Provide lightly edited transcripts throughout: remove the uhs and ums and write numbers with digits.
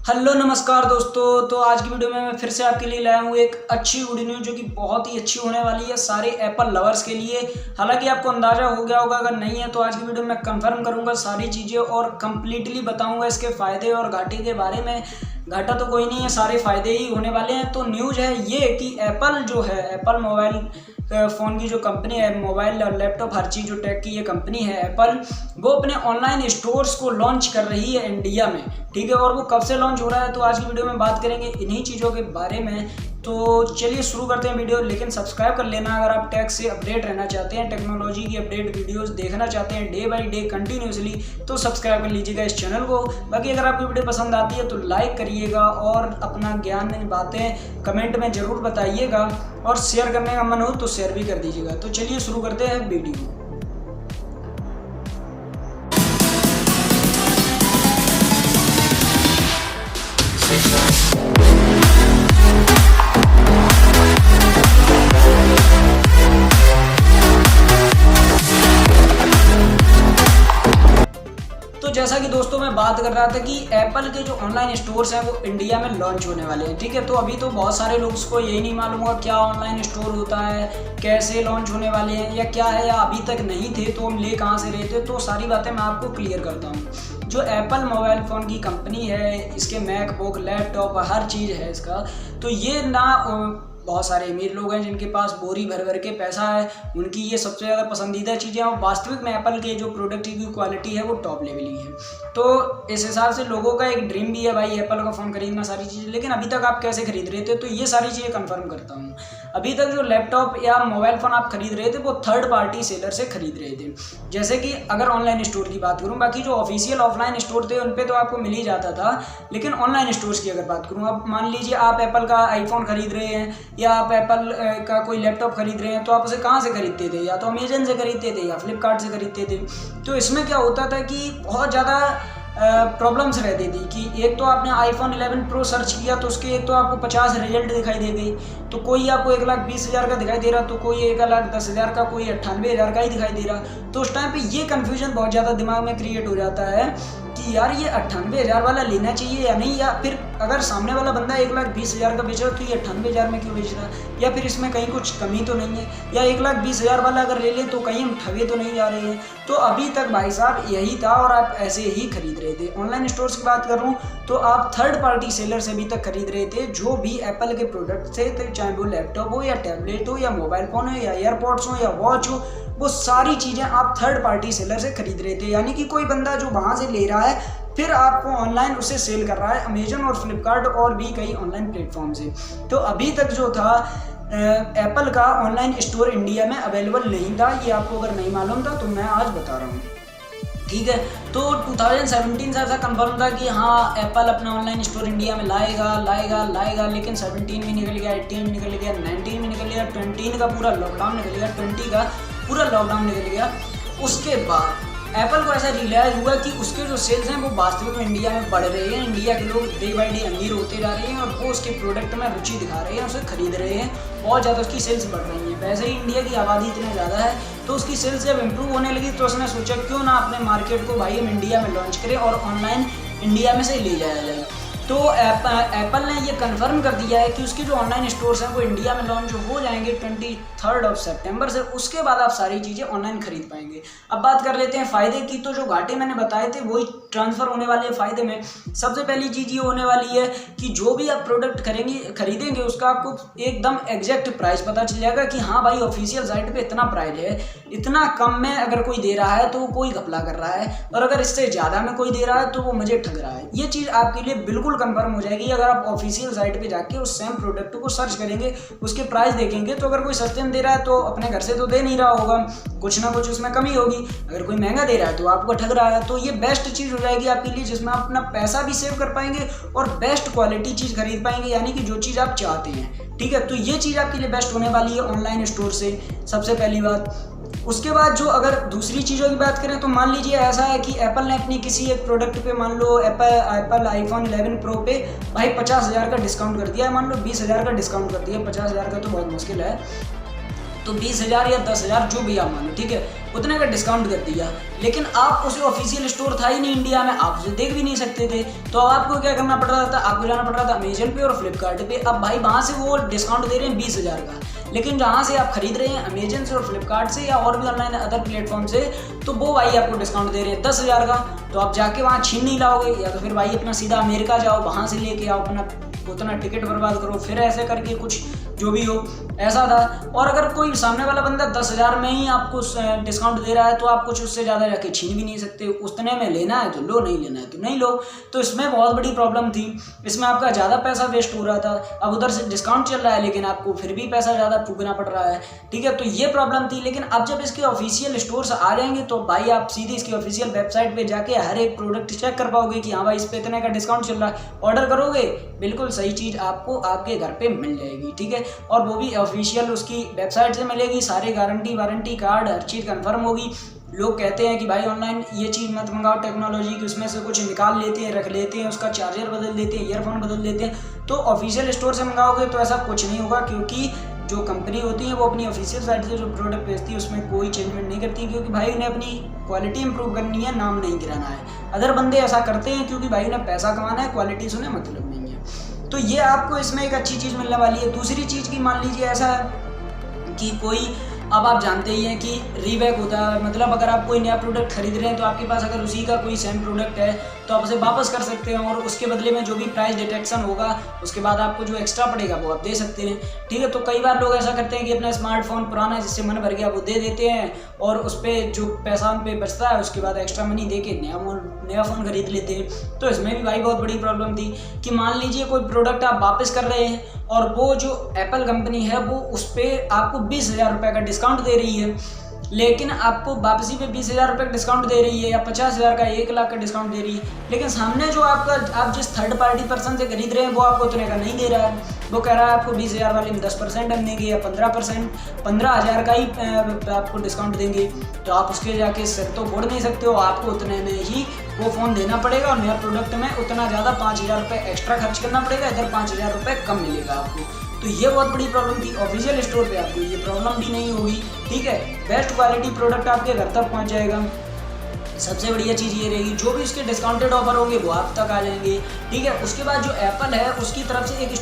Hello नमस्कार दोस्तों। तो आज की वीडियो में मैं फिर से आपके लिए लाया हूँ एक अच्छी गुड न्यूज़ जो कि बहुत ही अच्छी होने वाली है सारे एप्पल लवर्स के लिए। हालांकि आपको अंदाजा हो गया होगा, अगर नहीं है तो आज की वीडियो में कंफर्म करूँगा सारी चीज़ें और कंप्लीटली बताऊँगा इसके फ़ायदे और घाटे के बारे में। घाटा तो कोई नहीं है, सारे फ़ायदे ही होने वाले हैं। तो न्यूज़ है ये कि एप्पल जो है, एप्पल मोबाइल फ़ोन की जो कंपनी है, मोबाइल और लैपटॉप हर चीज़ जो टेक की ये कंपनी है एप्पल, वो अपने ऑनलाइन स्टोर्स को लॉन्च कर रही है इंडिया में। ठीक है, और वो कब से लॉन्च हो रहा है तो आज की वीडियो में बात करेंगे इन्हीं चीज़ों के बारे में। तो चलिए शुरू करते हैं वीडियो। लेकिन सब्सक्राइब कर लेना अगर आप टेक से अपडेट रहना चाहते हैं, टेक्नोलॉजी की अपडेट वीडियोस देखना चाहते हैं डे बाय डे कंटिन्यूसली, तो सब्सक्राइब कर लीजिएगा इस चैनल को। बाकी अगर आपको वीडियो पसंद आती है तो लाइक करिएगा और अपना ज्ञान बातें कमेंट में ज़रूर बताइएगा, और शेयर करने का मन हो तो शेयर भी कर दीजिएगा। तो चलिए शुरू करते हैं वीडियो। तो जैसा कि दोस्तों मैं बात कर रहा था कि एप्पल के जो ऑनलाइन स्टोर्स हैं वो इंडिया में लॉन्च होने वाले हैं। ठीक है, तो अभी तो बहुत सारे लोग को यही नहीं मालूम होगा क्या ऑनलाइन स्टोर होता है, कैसे लॉन्च होने वाले हैं या क्या है, या अभी तक नहीं थे तो हम ले कहाँ से रहे थे। तो सारी बातें मैं आपको क्लियर करता हूँ। जो एप्पल मोबाइल फ़ोन की कंपनी है, इसके मैकबुक, लैपटॉप, हर चीज़ है इसका। तो ये ना बहुत सारे अमीर लोग हैं जिनके पास बोरी भर भर के पैसा है, उनकी ये सबसे ज़्यादा पसंदीदा चीज़ें हैं। और वास्तविक में एप्पल के जो प्रोडक्ट की क्वालिटी है वो टॉप लेवल की है। तो इस हिसाब से लोगों का एक ड्रीम भी है भाई एप्पल का फ़ोन खरीदना, सारी चीज़ें। लेकिन अभी तक आप कैसे खरीद रहे थे, तो ये सारी चीज़ें कंफर्म करता हूँ। अभी तक जो लैपटॉप या मोबाइल फ़ोन आप खरीद रहे थे वो थर्ड पार्टी सेलर से खरीद रहे थे। जैसे कि अगर ऑनलाइन स्टोर की बात करूँ, बाकी जो ऑफिशियल ऑफलाइन स्टोर थे उन पर तो आपको मिल ही जाता था। लेकिन ऑनलाइन स्टोर्स की अगर बात करूँ, अब मान लीजिए आप एप्पल का आईफोन खरीद रहे हैं या आप एप्पल का कोई लैपटॉप खरीद रहे हैं, तो आप उसे कहाँ से खरीदते थे? या तो अमेजन से खरीदते थे या फ्लिपकार्ट से खरीदते थे। तो इसमें क्या होता था कि बहुत ज़्यादा प्रॉब्लम्स रहती थी कि एक तो आपने आईफोन 11 प्रो सर्च किया तो उसके एक तो आपको 50 रिजल्ट दिखाई दे गई, तो कोई आपको 1,20,000 का दिखाई दे रहा, तो कोई 1,10,000 का, कोई 98,000 का ही दिखाई दे रहा। तो उस टाइम पे ये कन्फ्यूजन बहुत ज़्यादा दिमाग में क्रिएट हो जाता है कि यार ये 98,000 वाला लेना चाहिए या नहीं, या फिर अगर सामने वाला बंदा 1,20,000 का बेच रहा है तो ये 98,000 में क्यों बेच रहा है, या फिर इसमें कहीं कुछ कमी तो नहीं है, या 1,20,000 वाला अगर ले लें तो कहीं हम ठगे तो नहीं जा रहे हैं। तो अभी तक भाई साहब यही था और आप ऐसे ही खरीद रहे थे। ऑनलाइन स्टोर्स की बात करूँ तो आप थर्ड पार्टी सेलर से अभी तक खरीद रहे थे जो भी एप्पल के प्रोडक्ट थे, तो चाहे वो लैपटॉप हो या टैबलेट हो या मोबाइल फ़ोन हो या एयरपॉड्स हो या वॉच हो, वो सारी चीज़ें आप थर्ड पार्टी सेलर से खरीद रहे थे। यानी कि कोई बंदा जो वहाँ से ले रहा है फिर आपको ऑनलाइन उसे सेल कर रहा है, अमेजन और फ्लिपकार्ट और भी कई ऑनलाइन प्लेटफॉर्म से। तो अभी तक जो था एप्पल का ऑनलाइन स्टोर इंडिया में अवेलेबल नहीं था। ये आपको अगर नहीं मालूम था तो मैं आज बता रहा हूँ। ठीक है, तो 2017 से ऐसा कंफर्म था कि हाँ एप्पल अपना ऑनलाइन स्टोर इंडिया में लाएगा। लेकिन 17 भी निकल गया, 18 भी निकल गया, 19 भी निकल गया, 20 का पूरा लॉकडाउन निकल गया, 20 का पूरा लॉकडाउन निकल गया। उसके बाद एप्पल को ऐसा रियलाइज हुआ कि उसके जो सेल्स हैं वो वास्तविक में इंडिया में बढ़ रहे हैं, इंडिया के लोग डे बाय डे अमीर होते जा रहे हैं और वो उसके प्रोडक्ट में रुचि दिखा रहे हैं, उसे खरीद रहे हैं, बहुत ज़्यादा उसकी सेल्स बढ़ रही हैं। वैसे ही इंडिया की आबादी इतनी ज़्यादा है तो उसकी सेल्स जब इम्प्रूव होने लगी तो उसने सोचा क्यों ना अपने मार्केट को भाई हम इंडिया में लॉन्च करें और ऑनलाइन इंडिया में से ले जाया जाए। तो एप्पल ने ये कंफर्म कर दिया है कि उसके जो ऑनलाइन स्टोर्स हैं वो इंडिया में लॉन्च हो जाएंगे 23 सितंबर से। उसके बाद आप सारी चीज़ें ऑनलाइन खरीद पाएंगे। अब बात कर लेते हैं फ़ायदे की। तो जो घाटे मैंने बताए थे वही ट्रांसफ़र होने वाले हैं फ़ायदे में। सबसे पहली चीज़ ये होने वाली है कि जो भी आप प्रोडक्ट खरीदेंगे उसका आपको एकदम एग्जैक्ट प्राइस पता चल जाएगा कि हाँ भाई ऑफिशियल साइट पे इतना प्राइस है, इतना कम में अगर कोई दे रहा है तो कोई घपला कर रहा है, और अगर इससे ज़्यादा में कोई दे रहा है तो वो मुझे ठग रहा है। ये चीज़ आपके लिए बिल्कुल कंफर्म हो जाएगी अगर आप ऑफिशियल साइट पे जाके उस सेम प्रोडक्ट को सर्च करेंगे, उसके प्राइस देखेंगे। तो अगर कोई सस्ते में दे रहा है तो अपने घर से तो दे नहीं रहा होगा, कुछ ना कुछ उसमें कमी होगी। अगर कोई महंगा दे रहा है तो आपको ठग रहा है। तो ये बेस्ट चीज़ हो जाएगी आपके लिए जिसमें आप अपना पैसा भी सेव कर पाएंगे और बेस्ट क्वालिटी चीज़ खरीद पाएंगे, यानी कि जो चीज़ आप चाहते हैं। ठीक है, तो ये चीज़ आपके लिए बेस्ट होने वाली है ऑनलाइन स्टोर से, सबसे पहली बात। उसके बाद जो अगर दूसरी चीज़ों की बात करें तो मान लीजिए ऐसा है कि एप्पल ने अपनी किसी एक प्रोडक्ट पे, मान लो एप्पल आईफोन 11 प्रो पे भाई 50,000 का डिस्काउंट कर दिया है, मान लो 20,000 का डिस्काउंट कर दिया, 50,000 का तो बहुत मुश्किल है। तो 20,000 या 10,000 जो भी आप मानो, ठीक है, उतने का डिस्काउंट कर दिया। लेकिन आप उसे ऑफिशियल स्टोर था ही नहीं इंडिया में, आप उसे देख भी नहीं सकते थे। तो अब आपको क्या करना पड़ रहा था, आपको जाना पड़ रहा था अमेजन पे और फ्लिपकार्ट पे। अब भाई वहाँ से वो डिस्काउंट दे रहे हैं 20,000 का, लेकिन जहाँ से आप खरीद रहे हैं अमेजन से और फ्लिपकार्ट से या और भी ऑनलाइन अदर प्लेटफॉर्म से, तो वो भाई आपको डिस्काउंट दे रहे हैं 10,000 का। तो आप जाके वहाँ छीन नहीं लाओगे, या तो फिर भाई अपना सीधा अमेरिका जाओ, वहाँ से लेके आओ, अपना उतना टिकट बर्बाद करो, फिर ऐसे करके कुछ जो भी हो, ऐसा था। और अगर कोई सामने वाला बंदा 10,000 में ही आपको डिस्काउंट दे रहा है तो आप कुछ उससे ज़्यादा जाके छीन भी नहीं सकते। उतने में लेना है तो लो, नहीं लेना है तो नहीं लो। तो इसमें बहुत बड़ी प्रॉब्लम थी, इसमें आपका ज़्यादा पैसा वेस्ट हो रहा था। अब उधर से डिस्काउंट चल रहा है लेकिन आपको फिर भी पैसा ज़्यादा फूकना पड़ रहा है, ठीक है। तो ये प्रॉब्लम थी। लेकिन अब जब इसके ऑफिशियल स्टोर्स आ जाएंगे तो भाई आप सीधे इसकी ऑफिशियल वेबसाइट पर जाके हर एक प्रोडक्ट चेक कर पाओगे कि हाँ भाई इस पर इतने का डिस्काउंट चल रहा है। ऑर्डर करोगे, बिल्कुल सही चीज़ आपको आपके घर पे मिल जाएगी, ठीक है। और वो भी ऑफिशियल उसकी वेबसाइट से मिलेगी, सारे गारंटी वारंटी कार्ड हर चीज़ कंफर्म होगी। लोग कहते हैं कि भाई ऑनलाइन ये चीज़ मत मंगाओ टेक्नोलॉजी की, उसमें से कुछ निकाल लेते हैं, रख लेते हैं, उसका चार्जर बदल देते हैं, ईयरफोन बदल देते हैं। तो ऑफिशियल स्टोर से मंगाओगे तो ऐसा कुछ नहीं होगा, क्योंकि जो कंपनी होती है वो अपनी ऑफिशियल साइट से जो प्रोडक्ट बेचती है उसमें कोई चेंजमेंट नहीं करती, क्योंकि भाई उन्हें अपनी क्वालिटी इंप्रूव करनी है, नाम नहीं गिराना है। अदर बंदे ऐसा करते हैं क्योंकि भाई उन्हें पैसा कमाना है, क्वालिटी से उन्हें मतलब नहीं है। तो ये आपको इसमें एक अच्छी चीज़ मिलने वाली है। दूसरी चीज़ की मान लीजिए ऐसा है कि कोई, अब आप जानते ही हैं कि रीबैक होता है, मतलब अगर आप कोई नया प्रोडक्ट खरीद रहे हैं तो आपके पास अगर उसी का कोई सेम प्रोडक्ट है तो आप उसे वापस कर सकते हैं, और उसके बदले में जो भी प्राइस डिडक्शन होगा उसके बाद आपको जो एक्स्ट्रा पड़ेगा वो आप दे सकते हैं, ठीक है। तो कई बार लोग ऐसा करते हैं कि अपना स्मार्टफोन पुराना जिससे मन भर गया वो दे देते हैं, और उस पर जो पैसा उन पर बचता है उसके बाद एक्स्ट्रा मनी दे के नया फ़ोन खरीद लेते हैं। तो इसमें भी भाई बहुत बड़ी प्रॉब्लम थी कि मान लीजिए कोई प्रोडक्ट आप वापस कर रहे हैं और वो जो एप्पल कंपनी है वो उस पर आपको 20,000 रुपये का डिस्काउंट दे रही है, लेकिन आपको वापसी पे 20,000 रुपये का डिस्काउंट दे रही है, या 50,000 का 1 लाख का डिस्काउंट दे रही है, लेकिन सामने जो आप जिस थर्ड पार्टी पर्सन से खरीद रहे हैं वो आपको उतने का नहीं दे रहा है। वो कह रहा है आपको 20,000 वाले में 10% हम देंगे, या 15%, 15,000 का ही आपको डिस्काउंट देंगे। तो आप उसके जाके सिर तो फोड़ नहीं सकते हो, आपको उतने में ही वो फ़ोन देना पड़ेगा, और नया प्रोडक्ट में उतना ज़्यादा 5,000 रुपये एक्स्ट्रा खर्च करना पड़ेगा, इधर 5,000 रुपये कम मिलेगा आपको। तो ये बहुत बड़ी प्रॉब्लम थी। ऑफिशियल स्टोर पे आपको ये प्रॉब्लम भी नहीं होगी, ठीक है। बेस्ट क्वालिटी प्रोडक्ट आपके घर तक पहुंच जाएगा। सबसे बढ़िया चीज़ ये रहेगी, जो भी इसके डिस्काउंटेड ऑफर होंगे वो आप तक आ जाएंगे, ठीक है। उसके बाद जो एप्पल है उसकी तरफ से एक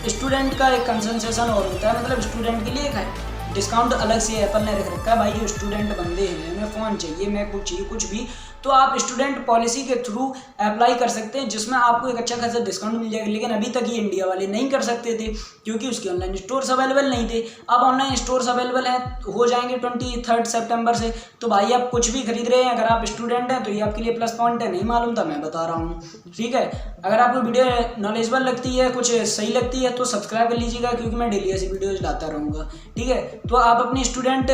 स्टूडेंट का एक कंसेशन और होता है, मतलब स्टूडेंट के लिए एक डिस्काउंट अलग से एप्पल ने रख रखा है। भाई जो स्टूडेंट बंदे हैं, उन्हें फ़ोन चाहिए, मैकबुक चाहिए, कुछ भी, तो आप स्टूडेंट पॉलिसी के थ्रू अप्लाई कर सकते हैं, जिसमें आपको एक अच्छा खासा डिस्काउंट मिल जाएगा। लेकिन अभी तक ये इंडिया वाले नहीं कर सकते थे क्योंकि उसके ऑनलाइन स्टोर्स अवेलेबल नहीं थे। अब ऑनलाइन स्टोर्स अवेलेबल हैं, हो जाएंगे 23 सितंबर से। तो भाई आप कुछ भी खरीद रहे हैं, अगर आप स्टूडेंट हैं तो ये आपके लिए प्लस पॉइंट है। नहीं मालूम था, मैं बता रहा हूँ, ठीक है। अगर आपको वीडियो नॉलेजेबल लगती है, कुछ सही लगती है तो सब्सक्राइब कर लीजिएगा, क्योंकि मैं डेली ऐसी वीडियोज़ लाता रहूँगा, ठीक है। तो आप अपनी स्टूडेंट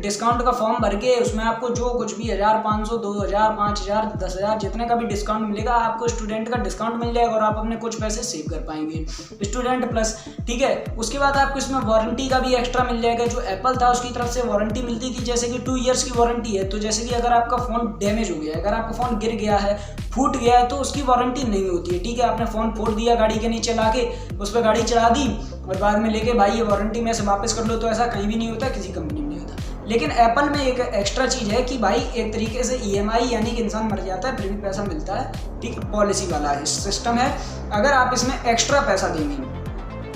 डिस्काउंट का फॉर्म भर के उसमें आपको जो कुछ भी 1,500, 2,000, 5,000, 10,000 जितने का भी डिस्काउंट मिलेगा, आपको स्टूडेंट का डिस्काउंट मिल जाएगा और आप अपने कुछ पैसे सेव कर पाएंगे स्टूडेंट प्लस, ठीक है। उसके बाद आपको इसमें वारंटी का भी एक्स्ट्रा मिल जाएगा। जो एप्पल था उसकी तरफ से वारंटी मिलती थी, जैसे कि 2 ईयर्स की वारंटी है। तो जैसे कि अगर आपका फ़ोन डैमेज हो गया है, अगर आपका फ़ोन गिर गया है, फूट गया है, तो उसकी वारंटी नहीं होती है, ठीक है। आपने फ़ोन फोड़ दिया गाड़ी के नीचे ला के, उस पर गाड़ी चढ़ा दी और बाद में लेके भाई ये वारंटी में से वापस कर लो, तो ऐसा कहीं भी नहीं होता, किसी कंपनी में नहीं होता। लेकिन एप्पल में एक एक्स्ट्रा चीज़ है कि भाई एक तरीके से EMI यानी कि इंसान मर जाता है फिर भी पैसा मिलता है, ठीक, पॉलिसी वाला सिस्टम है। अगर आप इसमें एक्स्ट्रा पैसा देंगे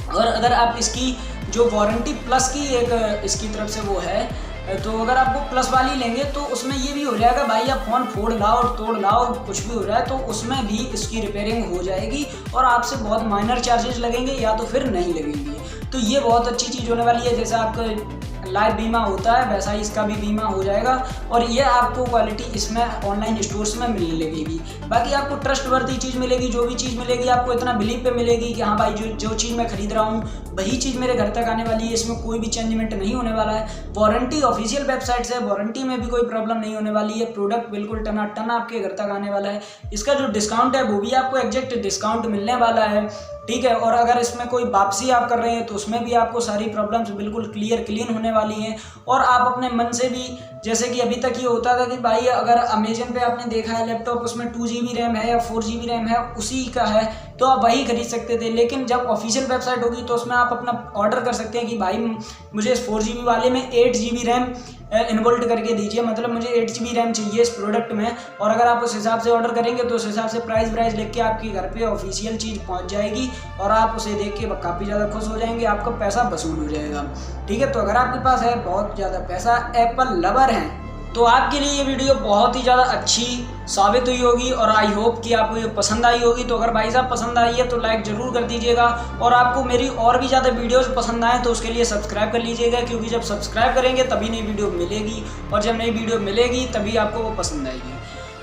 और अगर आप इसकी जो वारंटी प्लस की एक इसकी तरफ से वो है, तो अगर आप वो प्लस वाली लेंगे तो उसमें ये भी हो जाएगा भाई, आप फ़ोन फोड़ लाओ, तोड़ लाओ, कुछ भी हो रहा है तो उसमें भी इसकी रिपेयरिंग हो जाएगी और आपसे बहुत माइनर चार्जेस लगेंगे या तो फिर नहीं लगेंगे। तो ये बहुत अच्छी चीज़ होने वाली है। जैसे आपका लाइफ बीमा होता है वैसा ही इसका भी बीमा हो जाएगा, और ये आपको क्वालिटी इसमें ऑनलाइन स्टोर्स में मिलने लगेगी। बाकी आपको ट्रस्टवर्दी चीज़ मिलेगी, जो भी चीज़ मिलेगी आपको इतना बिलीव पे मिलेगी कि हाँ भाई जो चीज़ मैं खरीद रहा हूँ वही चीज़ मेरे घर तक आने वाली है, इसमें कोई भी चेंजमेंट नहीं होने वाला है। वारंटी ऑफिशियल वेबसाइट से, वारंटी में भी कोई प्रॉब्लम नहीं होने वाली है, प्रोडक्ट बिल्कुल टनाटन आपके घर तक आने वाला है। इसका जो डिस्काउंट है वो भी आपको एग्जैक्ट डिस्काउंट मिलने वाला है, ठीक है। और अगर इसमें कोई वापसी आप कर रहे हैं तो उसमें भी आपको सारी प्रॉब्लम्स बिल्कुल क्लीन होने वाली हैं। और आप अपने मन से भी, जैसे कि अभी तक ये होता था कि भाई अगर अमेजन पे आपने देखा है लैपटॉप उसमें 2 GB रैम है या 4 GB रैम है, उसी का है तो आप वही खरीद सकते थे। लेकिन जब ऑफिशियल वेबसाइट होगी तो उसमें आप अपना ऑर्डर कर सकते हैं कि भाई मुझे इस 4 GB वाले में 8 GB रैम इन्वोल्ट करके दीजिए, मतलब मुझे 8 GB रैम चाहिए इस प्रोडक्ट में। और अगर आप उस हिसाब से ऑर्डर करेंगे तो उस हिसाब से प्राइस लिख के आपके घर पे ऑफिशियल चीज़ पहुंच जाएगी और आप उसे देख के काफ़ी ज़्यादा खुश हो जाएंगे, आपका पैसा वसूल हो जाएगा। ठीक है, तो अगर आपके पास है बहुत ज़्यादा पैसा, एप्पल लवर हैं, तो आपके लिए ये वीडियो बहुत ही ज़्यादा अच्छी साबित हुई होगी और आई होप कि आपको ये पसंद आई होगी। तो अगर भाई साहब पसंद आई है तो लाइक ज़रूर कर दीजिएगा, और आपको मेरी और भी ज़्यादा वीडियोस पसंद आए तो उसके लिए सब्सक्राइब कर लीजिएगा, क्योंकि जब सब्सक्राइब करेंगे तभी नई वीडियो मिलेगी, और जब नई वीडियो मिलेगी तभी आपको वो पसंद आएगी।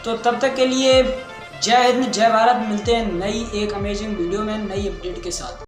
तो तब तक के लिए जय हिंद, जय भारत। मिलते हैं नई एक अमेजिंग वीडियो में नई अपडेट के साथ।